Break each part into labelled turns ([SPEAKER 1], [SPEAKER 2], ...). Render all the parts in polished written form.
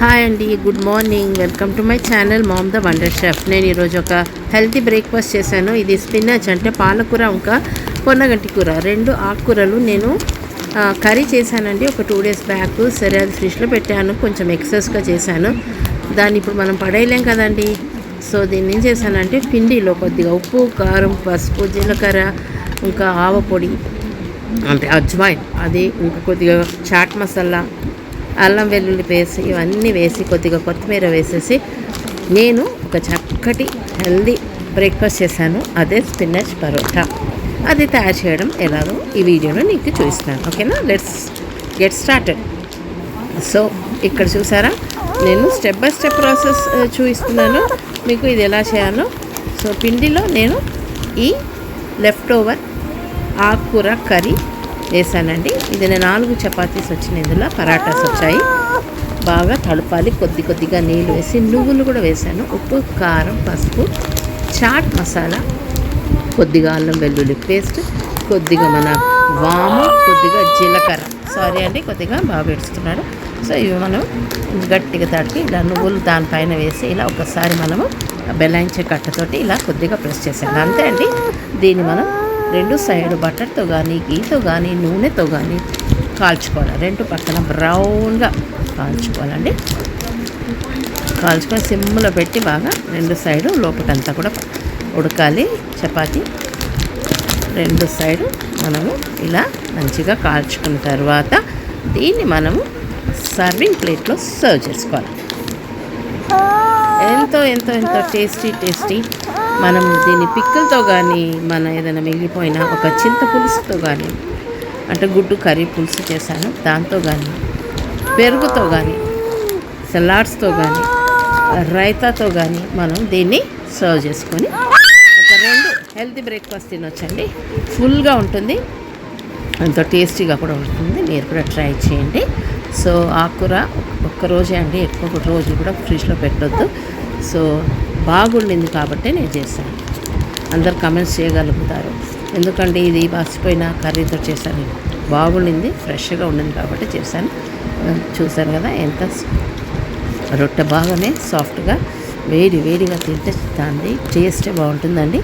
[SPEAKER 1] Hi అండి, good morning. Welcome to my channel mom the wonder chef. నేను ఈరోజు ఒక హెల్తీ బ్రేక్ఫాస్ట్ చేశాను. ఇది స్పినాచ్ అంటే పాలకూర ఇంకా పొన్నగంటి కూర, రెండు ఆకుకూరలు నేను కర్రీ చేశానండి ఒక 2 days బ్యాక్. సరే అది ఫ్రిడ్జ్లో పెట్టాను, కొంచెం ఎక్సెస్గా చేశాను. దాన్ని ఇప్పుడు మనం పడేయలేం కదండి. సో దీన్ని ఏం చేశానంటే పిండిలో కొద్దిగా ఉప్పు, కారం, పసుపు, జీలకర్ర, ఇంకా ఆవపొడి అంటే అజ్వాయిన్, అది ఇంకా కొద్దిగా చాట్ మసాలా, అల్లం వెల్లుల్లి పేస్ట్ ఇవన్నీ వేసి కొద్దిగా కొత్తిమీర వేసేసి నేను ఒక చక్కటి హెల్దీ బ్రేక్ఫాస్ట్ చేశాను. అదే స్పినాచ్ పరోటా. అది తయారు చేయడం ఎలాగో ఈ వీడియోలో నీకు చూపిస్తాను. ఓకేనా, లెట్స్ గెట్ స్టార్టెడ్. సో ఇక్కడ చూసారా, నేను స్టెప్ బై స్టెప్ ప్రాసెస్ చూపిస్తున్నాను మీకు ఇది ఎలా చేయాలో. సో పిండిలో నేను ఈ లెఫ్ట్ ఓవర్ ఆకుకూర కర్రీ వేసానండి. ఇది నేను 4 చపాతీస్ వచ్చినాయి, ఇందులో పరాటాస్ వచ్చాయి. బాగా తడపాలి, కొద్దిగా నీళ్ళు వేసి నువ్వులు కూడా వేసాను. ఉప్పు, కారం, పసుపు, చాట్ మసాలా, కొద్దిగా అల్లం వెల్లుల్లి పేస్ట్, కొద్దిగా మన వాము, కొద్దిగా జీలకర్ర. సారీ అండి, కొద్దిగా బాగా పెడుతున్నాడు. సో ఇవి మనం గట్టిగా తడిపి ఇలా నువ్వులు దానిపైన వేసి ఇలా ఒకసారి మనము బెల్లాయించే కట్టతోటి ఇలా కొద్దిగా ప్రెస్ చేసాను. అంతే అండి. దీన్ని మనం 2 సైడ్ బటర్తో కానీ, గీతో కానీ, నూనెతో కానీ కాల్చుకోవాలి. 2 పక్కన బ్రౌన్గా కాల్చుకోవాలండి. కాల్చుకొని సిమ్లో పెట్టి బాగా 2 సైడు లోపలంతా కూడా ఉడకాలి. చపాతీ 2 సైడు మనము ఇలా మంచిగా కాల్చుకున్న తర్వాత దీన్ని మనము సర్వింగ్ ప్లేట్లో సర్వ్ చేసుకోవాలి. ఎంతో ఎంతో ఎంతో టేస్టీ. మనం దీన్ని పిక్కలతో కానీ, మన ఏదైనా మిగిలిపోయిన ఒక చింత పులుసుతో కానీ, అంటే గుడ్డు కర్రీ పులుసు చేశాను దాంతో కానీ, పెరుగుతో కానీ, సలాడ్స్తో కానీ, రైతాతో కానీ మనం దీన్ని సర్వ్ చేసుకొని ఒక 2 హెల్తీ బ్రేక్ఫాస్ట్ తినొచ్చండి. ఫుల్గా ఉంటుంది, ఎంతో టేస్టీగా కూడా ఉంటుంది. మీరు కూడా ట్రై చేయండి. సో ఆకుకూర ఒక్కరోజే అండి, ఎక్కువ రోజు కూడా ఫ్రిడ్జ్లో పెట్టొద్దు. సో బాగుండింది కాబట్టి నేను చేశాను. అందరు కమెంట్స్ చేయగలుగుతారు, ఎందుకంటే ఇది మర్చిపోయిన కర్రీతో చేశాను. బాగుండింది, ఫ్రెష్గా ఉండింది కాబట్టి చేశాను. చూశాను కదా ఎంత రొట్టె బాగానే సాఫ్ట్గా వేడిగా తింటే దాన్ని టేస్టే బాగుంటుందండి.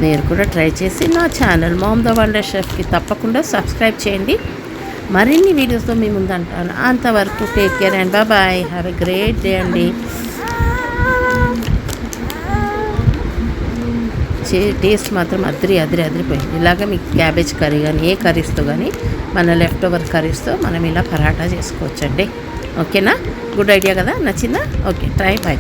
[SPEAKER 1] మీరు కూడా ట్రై చేసి నా ఛానల్ మామ్ ద వండర్ షెఫ్కి తప్పకుండా సబ్స్క్రైబ్ చేయండి. మరిన్ని వీడియోస్తో మీ ముందు అంటాను. అంతవరకు take care and bye. Have a great day అండి. టేస్ట్ మాత్రం అదిరిపోయింది. ఇలాగ మీకు క్యాబేజ్ కర్రీ కానీ, ఏ కర్రీస్తో కానీ, మన లెఫ్ట్ ఓవర్ కర్రీస్తో మనం ఇలా పరాటా చేసుకోవచ్చండి. ఓకేనా, గుడ్ ఐడియా కదా, నచ్చిందా? Okay, try. బాయ్.